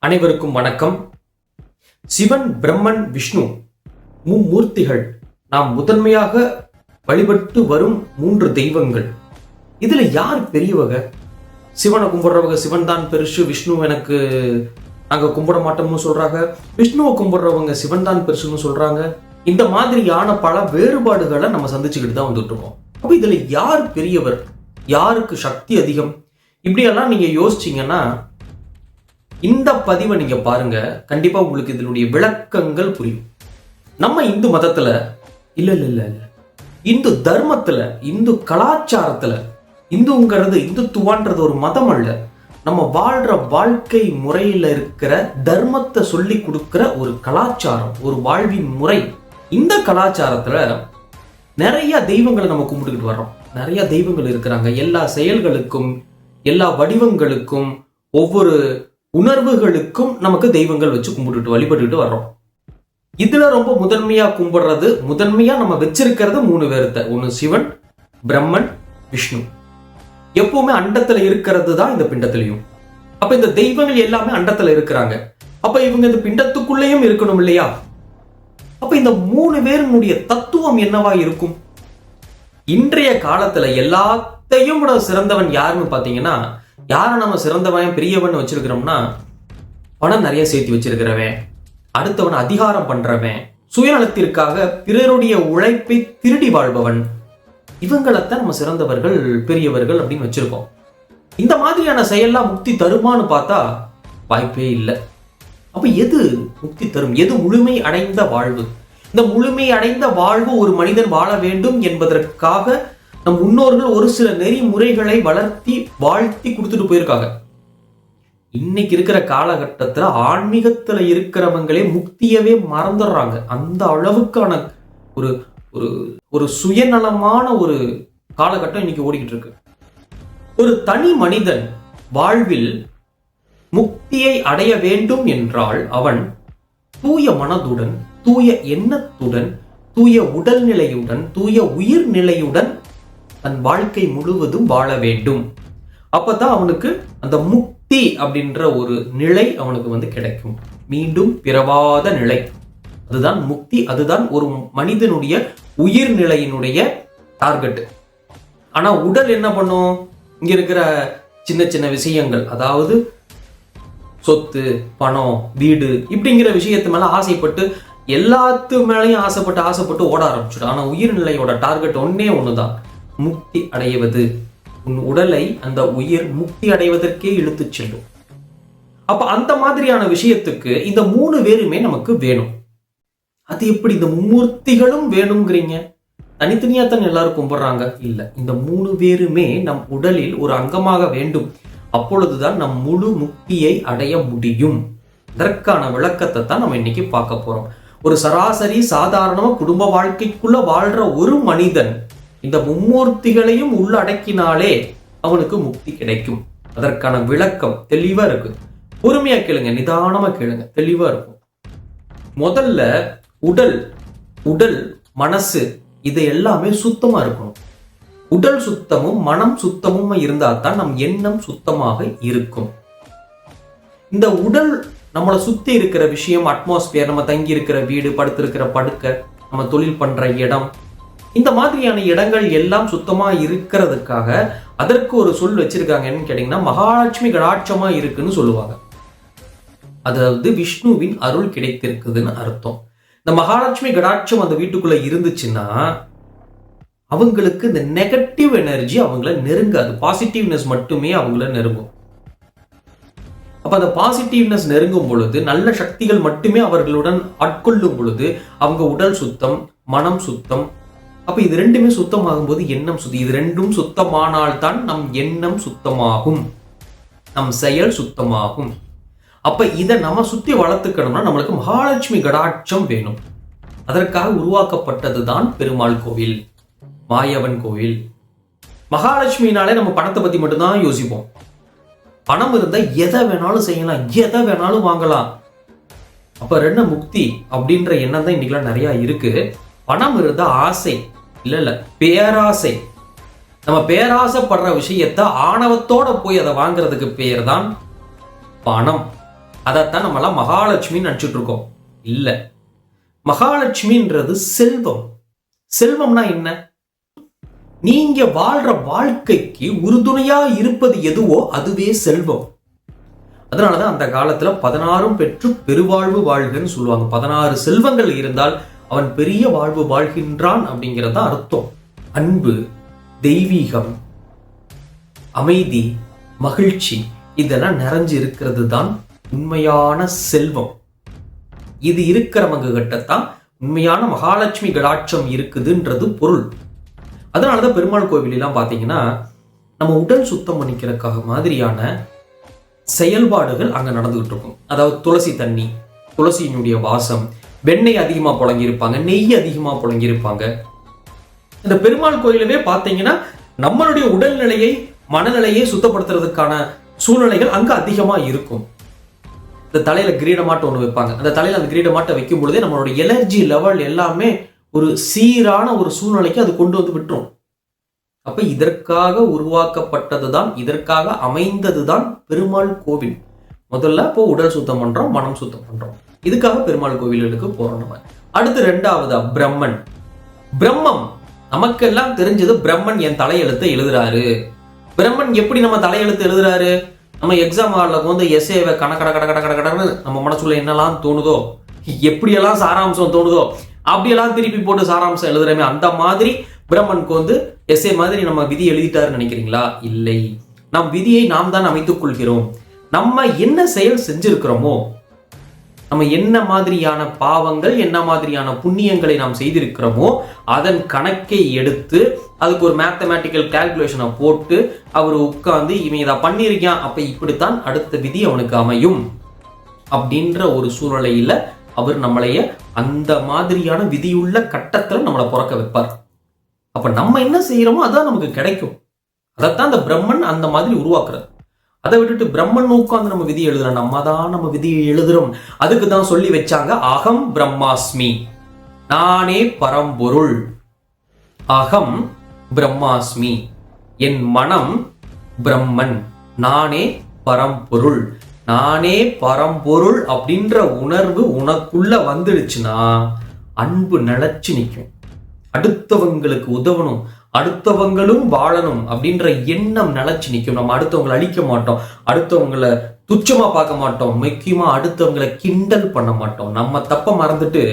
அனைவருக்கும் வணக்கம். சிவன், பிரம்மன், விஷ்ணு மும்மூர்த்திகள் நாம் முதன்மையாக வழிபட்டு வரும் 3 தெய்வங்கள். இதுல யார் பெரியவங்க? சிவனை கும்பிடுறவங்க சிவன் தான் பெருசு, விஷ்ணு எனக்கு நாங்க கும்பிட மாட்டோம்னு சொல்றாங்க, விஷ்ணுவை கும்பிடுறவங்க சிவன் தான் பெருசுன்னு சொல்றாங்க. இந்த மாதிரியான பல வேறுபாடுகளை நம்ம சந்திச்சுக்கிட்டு தான் வந்துட்டு இருக்கோம். அப்ப இதுல யார் பெரியவர், யாருக்கு சக்தி அதிகம், இப்படியெல்லாம் நீங்க யோசிச்சீங்கன்னா இந்த பதிவை நீங்க பாருங்க. கண்டிப்பா உங்களுக்கு இதனுடைய விளக்கங்கள் புரியும். நம்ம இந்து மதத்துல இல்ல இந்து தர்மத்துல, இந்து கலாச்சாரத்துல, இந்துத்துவான்றது ஒரு மதம் அல்ல, நம்ம வாழ்ற வாழ்க்கை முறையில இருக்கிற தர்மத்தை சொல்லி கொடுக்கிற ஒரு கலாச்சாரம், ஒரு வாழ்வின் முறை. இந்த கலாச்சாரத்துல நிறைய தெய்வங்களை நம்ம கும்பிட்டுக்கிட்டு வர்றோம். நிறைய தெய்வங்கள் இருக்கிறாங்க. எல்லா செயல்களுக்கும், எல்லா வடிவங்களுக்கும், ஒவ்வொரு உணர்வுகளுக்கும் நமக்கு தெய்வங்கள் வச்சு கும்பிட்டுட்டு வழிபட்டுட்டு வர்றோம். இதுல ரொம்ப முதன்மையா நம்ம வச்சிருக்கிறது 3 பேர்த்த. ஒண்ணு சிவன், பிரம்மன், விஷ்ணு. எப்பவுமே அண்டத்துல இருக்கிறது தான் இந்த பிண்டத்திலையும். அப்ப இந்த தெய்வங்கள் எல்லாமே அண்டத்துல இருக்கிறாங்க. அப்ப இவங்க இந்த பிண்டத்துக்குள்ளேயும் இருக்கணும் இல்லையா? அப்ப இந்த 3 பேருடைய தத்துவம் என்னவா இருக்கும்? இன்றைய காலத்துல எல்லாத்தையும் விட சிறந்தவன் யாருன்னு பாத்தீங்கன்னா, யாரை நம்ம சிறந்தவன் பெரியவன் வச்சிருக்கிறோம்னா, பணம் நிறைய சேர்த்து வச்சிருக்கிறவன், அடுத்தவன் அதிகாரம் பண்றவன், சுயநலத்திற்காக பிறருடைய உழைப்பை திருடி வாழ்பவன், இவங்களைத்தான் நம்ம சிறந்தவர்கள், பெரியவர்கள் அப்படின்னு வச்சிருக்கோம். இந்த மாதிரியான செயல்லாம் முக்தி தருமான்னு பார்த்தா வாய்ப்பே இல்லை. அப்ப எது முக்தி தரும்? எது முழுமை அடைந்த வாழ்வு? இந்த முழுமை அடைந்த வாழ்வு ஒரு மனிதன் வாழ வேண்டும் என்பதற்காக நம் முன்னோர்கள் ஒரு சில நெறிமுறைகளை வாழ்த்தி கொடுத்துட்டு போயிருக்காங்க. இன்னைக்கு இருக்கிற காலகட்டத்துல ஆன்மீகத்துல இருக்கிறவங்களே முக்தியவே மறந்துடுறாங்க. அந்த அளவுக்கான ஒரு ஒரு ஒரு சுயநலமான ஒரு காலகட்டம் இன்னைக்கு ஓடிக்கிட்டு இருக்கு. ஒரு தனி மனிதன் வாழ்வில் முக்தியை அடைய வேண்டும் என்றால் அவன் தூய மனதுடன், தூய எண்ணத்துடன், தூய உடல்நிலையுடன், தூய உயிர் நிலையுடன் தன் வாழ்க்கை முழுவதும் வாழ வேண்டும். அப்பதான் அவனுக்கு அந்த முக்தி அப்படின்ற ஒரு நிலை அவனுக்கு கிடைக்கும். மீண்டும் பிறவாத நிலை, அதுதான் முக்தி. அதுதான் ஒரு மனிதனுடைய உயிர் நிலையினுடைய டார்கெட். ஆனா உடல் என்ன பண்ணும்? இங்க இருக்கிற சின்ன சின்ன விஷயங்கள், அதாவது சொத்து, பணம், வீடு இப்படிங்கிற விஷயத்து மேல ஆசைப்பட்டு, எல்லாத்து மேலையும் ஆசைப்பட்டு ஓட ஆரம்பிச்சுடும். ஆனா உயிர்நிலையோட டார்கெட் ஒண்ணுதான், முக்தி அடைவது. உன் உடலை அந்த உயிர் முக்தி அடைவதற்கே இழுத்து செல்லும். அப்ப அந்த மாதிரியான விஷயத்துக்கு இந்த 3 பேருமே நமக்கு வேணும். அது எப்படி இந்த மும்மூர்த்திகளும் வேணுங்கிறீங்க? தனித்தனியா தான் எல்லாரும் கும்பிடுறாங்க? இல்ல, இந்த 3 பேருமே நம் உடலில் ஒரு அங்கமாக வேண்டும். அப்பொழுதுதான் நம் முழு முக்தியை அடைய முடியும். இதற்கான விளக்கத்தை தான் நம்ம இன்னைக்கு பார்க்க போறோம். ஒரு சராசரி சாதாரண குடும்ப வாழ்க்கைக்குள்ள வாழ்ற ஒரு மனிதன் இந்த மும்மூர்த்திகளையும் உள்ளடக்கினாலே அவனுக்கு முக்தி கிடைக்கும். அதற்கான விளக்கம் தெளிவா இருக்கு. பொறுமையா கேளுங்க, நிதானமா கேளுங்க, தெளிவா இருக்கும். முதல்ல உடல், மனசு இது எல்லாமே சுத்தமா இருக்கணும். உடல் சுத்தமும் மனம் சுத்தமும் இருந்தா தான் நம் எண்ணம் சுத்தமாக இருக்கும். இந்த உடல் நம்மளை சுத்தி இருக்கிற விஷயம், அட்மாஸ்பியர், நம்ம தங்கி இருக்கிற வீடு, படுத்திருக்கிற படுக்கை, நம்ம தொழில் பண்ற இடம், இந்த மாதிரியான இடங்கள் எல்லாம் சுத்தமா இருக்கிறதுக்காக அதற்கு ஒரு சொல் வச்சிருக்காங்க. என்னன்னு கேட்டீங்கன்னா, மகாலட்சுமி கடாட்சமா இருக்குன்னு சொல்லுவாங்க. அதாவது விஷ்ணுவின் அருள் கிடைத்திருக்குதுன்னு அர்த்தம். இந்த மகாலட்சுமி கடாட்சம் அந்த வீட்டுக்குள்ள இருந்துச்சுன்னா அவங்களுக்கு இந்த நெகட்டிவ் எனர்ஜி அவங்கள நெருங்காது. பாசிட்டிவ்னஸ் மட்டுமே அவங்கள நெருங்கும். அப்ப அந்த பாசிட்டிவ்னஸ் நெருங்கும் பொழுது, நல்ல சக்திகள் மட்டுமே அவர்களுடன் ஆட்கொள்ளும் பொழுது அவங்க உடல் சுத்தம், மனம் சுத்தம். அப்ப இது ரெண்டுமே சுத்தமாகும் போது எண்ணம் சுத்தி, இது ரெண்டும் சுத்தமானால்தான் நம் எண்ணம் சுத்தமாகும், நம் செயல் சுத்தமாகும். அப்ப இதை நம்ம சுத்தி வளர்த்துக்கணும்னா நம்மளுக்கு மகாலட்சுமி கடாட்சம் வேணும். அதற்காக உருவாக்கப்பட்டதுதான் பெருமாள் கோவில், மாயவன் கோவில். மகாலட்சுமினாலே நம்ம பணத்தை பத்தி மட்டும்தான் யோசிப்போம். பணம் இருந்தா எதை வேணாலும் செய்யலாம், எதை வேணாலும் வாங்கலாம். அப்ப என்ன முக்தி அப்படின்ற எண்ணம் தான் இன்னைக்கெல்லாம் நிறைய இருக்கு. பணம் இருந்தா ஆசை இல்ல பேராசை. நம்ம பேராசைப்படுற விஷயத்த ஆணவத்தோட போய் அதை வாங்குறதுக்கு பேர் தான் பணம். அதைத்தான் நம்மளாம் மகாலட்சுமின்னு நினைச்சிட்டு இருக்கோம். இல்ல, மகாலட்சுமின்றது செல்வம். செல்வம்னா என்ன? நீங்க வாழ்ற வாழ்க்கைக்கு உறுதுணையா இருப்பது எதுவோ அதுவே செல்வம். அதனாலதான் அந்த காலத்துல 16 பெற்று பெருவாழ்வு வாழ்கன்னு சொல்லுவாங்க. 16 செல்வங்கள் இருந்தால் அவன் பெரிய வாழ்வு வாழ்கின்றான் அப்படிங்கிறத அர்த்தம். அன்பு, தெய்வீகம், அமைதி, மகிழ்ச்சி இதெல்லாம் நிறைஞ்சு இருக்கிறது தான் உண்மையான செல்வம். இது இருக்கிறவங்க கிட்டத்தான் உண்மையான மகாலட்சுமி கடாட்சம் இருக்குதுன்றது பொருள். அதனாலதான் பெருமாள் கோவிலெல்லாம் பாத்தீங்கன்னா நம்ம உடல் சுத்தம் பண்ணிக்கிறதுக்காக மாதிரியான செயல்பாடுகள் அங்க நடந்துகிட்டு இருக்கும். அதாவது துளசி தண்ணி, துளசியினுடைய வாசம், வெண்ணெய் அதிகமா புழங்கியிருப்பாங்க, நெய் அதிகமா புழங்கியிருப்பாங்க. இந்த பெருமாள் கோயிலவே பாத்தீங்கன்னா நம்மளுடைய உடல்நிலையை, மனநிலையை சுத்தப்படுத்துறதுக்கான சூழ்நிலைகள் அங்க அதிகமா இருக்கும். இந்த தலையில கிரீடமாட்டம் ஒண்ணு வைப்பாங்க. அந்த தலையில அந்த கிரீடமாட்டம் வைக்கும் பொழுதே நம்மளுடைய எனர்ஜி லெவல் எல்லாமே ஒரு சீரான ஒரு சூழ்நிலைக்கு அது கொண்டு வந்து விட்டுரும். அப்ப இதற்காக உருவாக்கப்பட்டதுதான், இதற்காக அமைந்ததுதான் பெருமாள் கோவில். முதல்ல இப்போ உடல் சுத்தம் பண்றோம், மனம் சுத்தம் பண்றோம். இதுக்காக பெருமாள் கோவிலுக்கு போறோம் நம்ம. அடுத்து ரெண்டாவதா பிரம்மன். பிரம்மம் நமக்கெல்லாம் தெரிஞ்சது. பிரம்மன் என் தலையெழுத்தை எழுதுறாரு. பிரம்மன் எப்படி நம்ம தலையெழுத்து எழுதுறாரு? நம்ம எக்ஸாம் ஹாலில் வந்து எஸ்ஏவை கடன்னு நம்ம மனசுல என்னெல்லாம் தோணுதோ, எப்படியெல்லாம் சாராம்சம் தோணுதோ அப்படியெல்லாம் திருப்பி போட்டு சாராம்சம் எழுதுறமே, அந்த மாதிரி பிரம்மனுக்கு வந்து எஸ்ஏ மாதிரி நம்ம விதி எழுதிட்டாருன்னு நினைக்கிறீங்களா? இல்லை, நம் விதியை நாம் தான் அமைத்துக் கொள்கிறோம். நம்ம என்ன செயல் செஞ்சிருக்கிறோமோ, நம்ம என்ன மாதிரியான பாவங்கள், என்ன மாதிரியான புண்ணியங்களை நாம் செய்திருக்கிறோமோ அதன் கணக்கை எடுத்து அதுக்கு ஒரு மேத்தமேட்டிக்கல் கால்குலேஷனை போட்டு அவர் உட்கார்ந்து இவன் இதை பண்ணியிருக்கான், அப்ப இப்படித்தான் அடுத்த விதி அவனுக்கு அமையும் அப்படின்ற ஒரு சூழ்நிலையில அவர் நம்மளைய அந்த மாதிரியான விதியுள்ள கட்டத்துல நம்மளை பிறக்க வைப்பார். அப்ப நம்ம என்ன செய்யறோமோ அதான் நமக்கு கிடைக்கும். அதைத்தான் அந்த பிரம்மன் அந்த மாதிரி உருவாக்குறது. அதை விட்டுட்டு பிரம்மன் உட்கார்ந்து நம்ம விதி எழுதுறோம், நம்ம தான் நம்ம விதியை எழுதுறோம். அதுக்கு தான் சொல்லி வச்சாங்க அகம் பிரம்மாஸ்மி, நானே பரம்பொருள். அகம் பிரம்மாஸ்மி, என் மனம் பிரம்மன், நானே பரம்பொருள். நானே பரம்பொருள் அப்படின்ற உணர்வு உனக்குள்ள வந்துடுச்சுன்னா அன்பு நிலைச்சு நிற்கும். அடுத்தவங்களுக்கு உதவணும், அடுத்தவங்களும் வாழணும் அப்படின்ற எண்ணம் நிலைச்சு நிற்கும். நம்ம அடுத்தவங்களை அழிக்க மாட்டோம், அடுத்தவங்களை துச்சமா பார்க்க மாட்டோம், முக்கியமா அடுத்தவங்களை கிண்டல் பண்ண மாட்டோம். நம்ம தப்ப மறந்துட்டு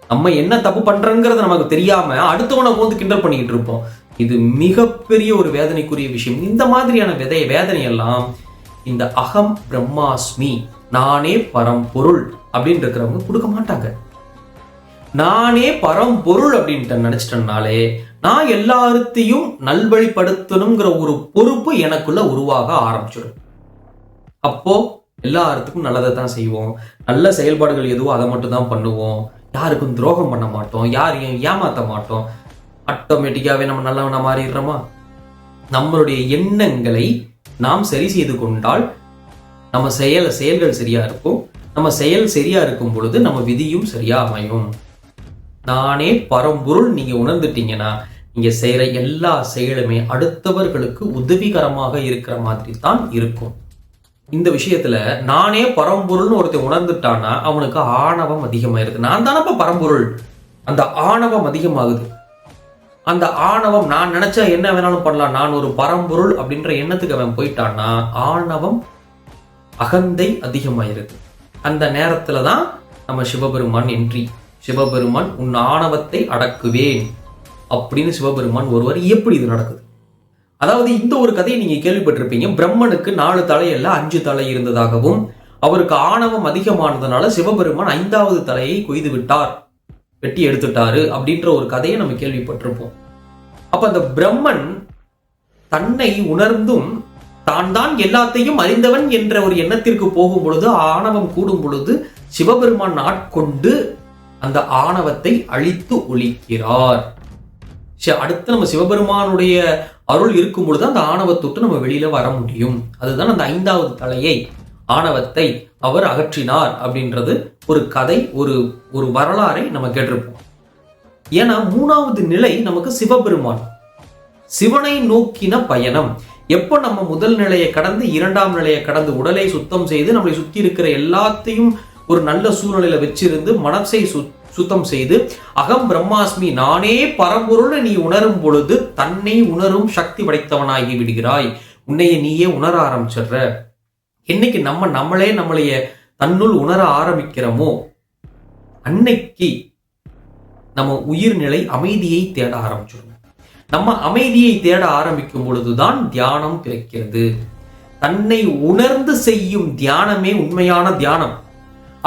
நம்ம என்ன தப்பு பண்றோங்கிறது நமக்கு தெரியாம அடுத்தவனை வந்து கிண்டல் பண்ணிக்கிட்டு இருப்போம். இது மிகப்பெரிய ஒரு வேதனைக்குரிய விஷயம். இந்த மாதிரியான வேதனையெல்லாம் இந்த அகம் பிரம்மாஸ்மி, நானே பரம்பொருள் அப்படின்னு இருக்கிறவங்க கொடுக்க மாட்டாங்க. நானே பரம்பொருள் அப்படின்ட்டு நினைச்சிட்டனாலே நான் எல்லாத்தையும் நல்வழிப்படுத்தணுங்கிற ஒரு பொறுப்பு எனக்குள்ள உருவாக ஆரம்பிச்சிடும். அப்போ எல்லாத்துக்கும் நல்லதை தான் செய்வோம், நல்ல செயல்பாடுகள் எதுவோ அதை மட்டும் தான் பண்ணுவோம், யாருக்கும் துரோகம் பண்ண மாட்டோம், யாரையும் ஏமாற்ற மாட்டோம். ஆட்டோமேட்டிக்காவே நம்ம நல்லவனா மாறிடுறோமா? நம்மளுடைய எண்ணங்களை நாம் சரி செய்து கொண்டால் நம்ம செயல்கள் சரியா இருக்கும். நம்ம செயல் சரியா இருக்கும் பொழுது நம்ம விதியும் சரியா அமையும். நானே பரம்பொருள் நீங்க உணர்ந்துட்டீங்கன்னா நீங்க செய்யற எல்லா செயலுமே அடுத்தவர்களுக்கு உதவிகரமாக இருக்கிற மாதிரி தான் இருக்கும். இந்த விஷயத்துல நானே பரம்பொருள்னு ஒருத்தர் உணர்ந்துட்டானா அவனுக்கு ஆணவம் அதிகமாயிருது. நான் தானப்ப பரம்பொருள், அந்த ஆணவம் அதிகமாகுது. அந்த ஆணவம், நான் நினைச்சா என்ன வேணாலும் பண்ணலாம், நான் ஒரு பரம்பொருள் அப்படின்ற எண்ணத்துக்கு அவன் போயிட்டான்னா ஆணவம், அகந்தை அதிகமாயிருது. அந்த நேரத்துலதான் நம்ம சிவபெருமான் என்ட்ரி. சிவபெருமான் உன் ஆணவத்தை அடக்குவேன் அப்படின்னு சிவபெருமான் ஒருவர். எப்படி இது நடக்குது? அதாவது இந்த ஒரு கதையை நீங்க கேள்விப்பட்டிருப்பீங்க. பிரம்மனுக்கு 4 தலை அல்ல 5 தலை இருந்ததாகவும் அவருக்கு ஆணவம் அதிகமானதுனால சிவபெருமான் 5வது தலையை கொய்து விட்டார், வெட்டி எடுத்துட்டாரு அப்படின்ற ஒரு கதையை நம்ம கேள்விப்பட்டிருப்போம். அப்ப அந்த பிரம்மன் தன்னை உணர்ந்தும் தான் தான் எல்லாத்தையும் அறிந்தவன் என்ற ஒரு எண்ணத்திற்கு போகும் பொழுது, ஆணவம் கூடும் பொழுது சிவபெருமான் ஆட்கொண்டு அந்த ஆணவத்தை அழித்து ஒழிக்கிறார். அடுத்து நம்ம சிவபெருமானுடைய அருள் இருக்கும் பொழுது அந்த ஆணவத்தொட்டு நம்ம வெளியில வர முடியும். அதுதான் அந்த 5வது தலையை, ஆணவத்தை அவர் அகற்றினார் அப்படின்றது ஒரு கதை, ஒரு வரலாறை நம்ம கேட்டிருப்போம். ஏன்னா 3வது நிலை நமக்கு சிவபெருமான், சிவனை நோக்கின பயணம். எப்போ நம்ம முதல் நிலையை கடந்து இரண்டாம் நிலையை கடந்து உடலை சுத்தம் செய்து நம்மளை சுத்தி இருக்கிற எல்லாத்தையும் ஒரு நல்ல சூழ்நிலையில வச்சிருந்து மனசை சுத்தம் செய்து அகம் பிரம்மாஸ்மி நானே பரம்பொருள் நீ உணரும் பொழுது தன்னை உணரும் சக்தி படைத்தவனாகி விடுகிறாய். உன்னைய நீயே உணர ஆரம்பிச்சிடுற. என்னைக்கு நம்மளைய தன்னுள் உணர ஆரம்பிக்கிறோமோ அன்னைக்கு நம்ம உயிர்நிலை அமைதியை தேட ஆரம்பிச்சிடும். நம்ம அமைதியை தேட ஆரம்பிக்கும் பொழுதுதான் தியானம் பிறக்கிறது. தன்னை உணர்ந்து செய்யும் தியானமே உண்மையான தியானம்.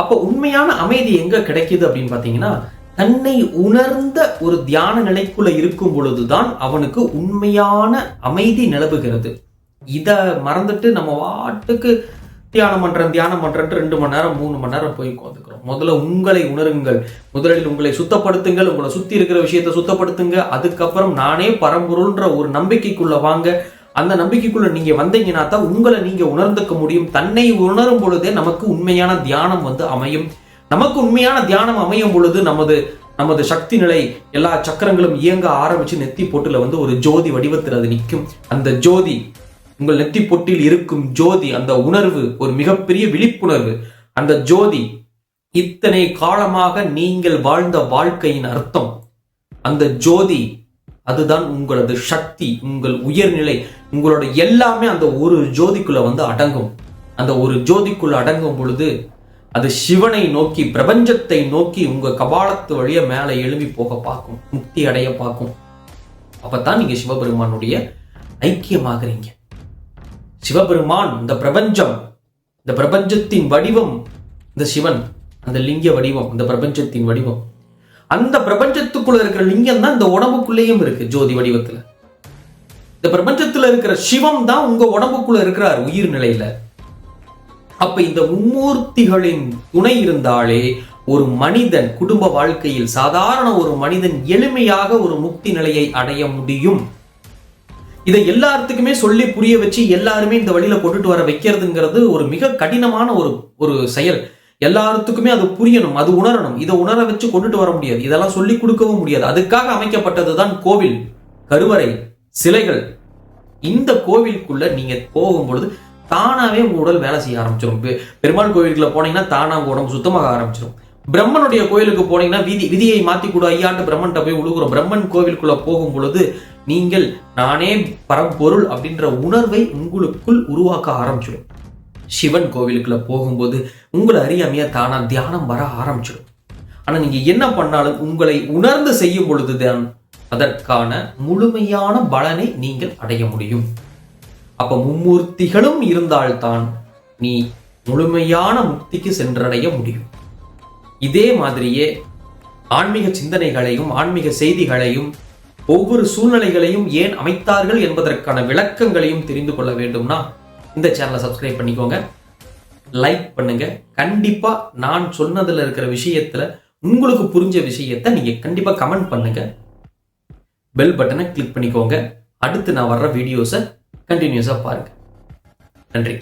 அப்ப உண்மையான அமைதி எங்க கிடைக்குது அப்படின்னு பாத்தீங்கன்னா, தன்னை உணர்ந்த ஒரு தியான நிலைக்குள்ள இருக்கும் பொழுதுதான் அவனுக்கு உண்மையான அமைதி நிலவுகிறது. இத மறந்துட்டு நம்ம வாட்டுக்கு தியானம் பண்றேன் 2 மணி நேரம் 3 மணி நேரம் போய் உட்காந்துக்கிறோம். முதல்ல உங்களை உணருங்கள். முதலில் உங்களை சுத்தப்படுத்துங்கள். உங்களை சுத்தி இருக்கிற விஷயத்தை சுத்தப்படுத்துங்க. அதுக்கப்புறம் நானே பரம்பொருள்ன்ற ஒரு நம்பிக்கைக்குள்ள வாங்க. அந்த நம்பிக்கைக்குள்ள நீங்க வந்தீங்கன்னா தான் உங்களை நீங்க உணர்ந்துக்க முடியும். தன்னை உணரும் பொழுதே நமக்கு உண்மையான தியானம் அமையும். நமக்கு உண்மையான தியானம் அமையும் பொழுது நமது சக்தி நிலை எல்லா சக்கரங்களும் இயங்க ஆரம்பிச்சு நெத்தி பொட்டுல ஒரு ஜோதி வடிவத்தில் அது நிற்கும். அந்த ஜோதி உங்கள் நெத்தி பொட்டில் இருக்கும் ஜோதி, அந்த உணர்வு ஒரு மிகப்பெரிய விழிப்புணர்வு. அந்த ஜோதி இத்தனை காலமாக நீங்கள் வாழ்ந்த வாழ்க்கையின் அர்த்தம். அந்த ஜோதி அதுதான் உங்களது சக்தி, உங்கள் உயர்நிலை, உங்களோட எல்லாமே அந்த ஒரு ஜோதிக்குள்ள அடங்கும். அந்த ஒரு ஜோதிக்குள்ள அடங்கும் பொழுது அது சிவனை நோக்கி பிரபஞ்சத்தை நோக்கி உங்க கபாலத்து வழிய மேல எழும்பி போக பார்க்கும், முக்தி அடைய பார்க்கும். அப்பதான் நீங்க சிவபெருமானுடைய ஐக்கியமாகறீங்க. சிவபெருமான் இந்த பிரபஞ்சம், இந்த பிரபஞ்சத்தின் வடிவம் இந்த சிவன், அந்த லிங்க வடிவம் இந்த பிரபஞ்சத்தின் வடிவம். அந்த பிரபஞ்சத்துக்குள்ள இருக்கிற லிங்கம் தான் இந்த உடம்புக்குள்ளேயும் இருக்கு ஜோதி வடிவத்துல. இந்த பிரபஞ்சத்துல இருக்கிற சிவம் தான் உங்க உடம்புக்குள்ள இருக்கிறார் உயிர் நிலையில. அப்ப இந்த மும்மூர்த்திகளின் துணை இருந்தாலே ஒரு மனிதன் குடும்ப வாழ்க்கையில் சாதாரண ஒரு மனிதன் எளிமையாக ஒரு முக்தி நிலையை அடைய முடியும். இதை எல்லாத்துக்குமே சொல்லி புரிய வச்சு எல்லாருமே இந்த வழியில கொண்டுட்டு வர வைக்கிறதுங்கிறது ஒரு மிக கடினமான ஒரு செயல். எல்லாத்துக்குமே அது புரியணும், அது உணரணும். இதை உணர வச்சு கொண்டுட்டு வர முடியாது. இதெல்லாம் சொல்லி கொடுக்கவும் முடியாது. அதுக்காக அமைக்கப்பட்டதுதான் கோவில், கருவறை, சிலைகள். இந்த கோவிலுக்குள்ள நீங்க போகும் பொழுது தானாவே உங்க உடல் வேலை செய்ய ஆரம்பிச்சிடும். பெருமாள் கோவிலுக்குள்ள போனீங்கன்னா தானா உங்க உடம்பு சுத்தமாக ஆரம்பிச்சிடும். பிரம்மனுடைய கோயிலுக்கு போனீங்கன்னா விதியை மாத்தி கூட ஐயாண்டு பிரம்மன்ட்ட போய் உழுகுறோம். பிரம்மன் கோவிலுக்குள்ள போகும் பொழுது நீங்கள் நானே பரம்பொருள் அப்படின்ற உணர்வை உங்களுக்குள் உருவாக்க ஆரம்பிச்சிடும். சிவன் கோவிலுக்குள்ள போகும்போது உங்களை அறியாமையா தானா தியானம் வர ஆரம்பிச்சிடும். ஆனா நீங்க என்ன பண்ணாலும் உங்களை உணர்ந்து செய்யும் பொழுதுதான் அதற்கான முழுமையான பலனை நீங்கள் அடைய முடியும். அப்ப மும்மூர்த்திகளும் இருந்தால்தான் நீ முழுமையான முக்திக்கு சென்றடைய முடியும். இதே மாதிரியே ஆன்மீக சிந்தனைகளையும் ஆன்மீக செய்திகளையும் ஒவ்வொரு சூழ்நிலைகளையும் ஏன் அமைத்தார்கள் என்பதற்கான விளக்கங்களையும் தெரிந்து கொள்ள வேண்டும்னா இந்த சேனலை சப்ஸ்கிரைப் பண்ணிக்கோங்க, லைக் பண்ணுங்க. கண்டிப்பா நான் சொன்னதுல இருக்கிற விஷயத்துல உங்களுக்கு புரிஞ்ச விஷயத்தை நீங்க கண்டிப்பா கமெண்ட் பண்ணுங்க. பெல் பட்டனை கிளிக் பண்ணிக்கோங்க. அடுத்து நான் வர்ற வீடியோஸை கண்டினியூஸா பாருங்க. நன்றி.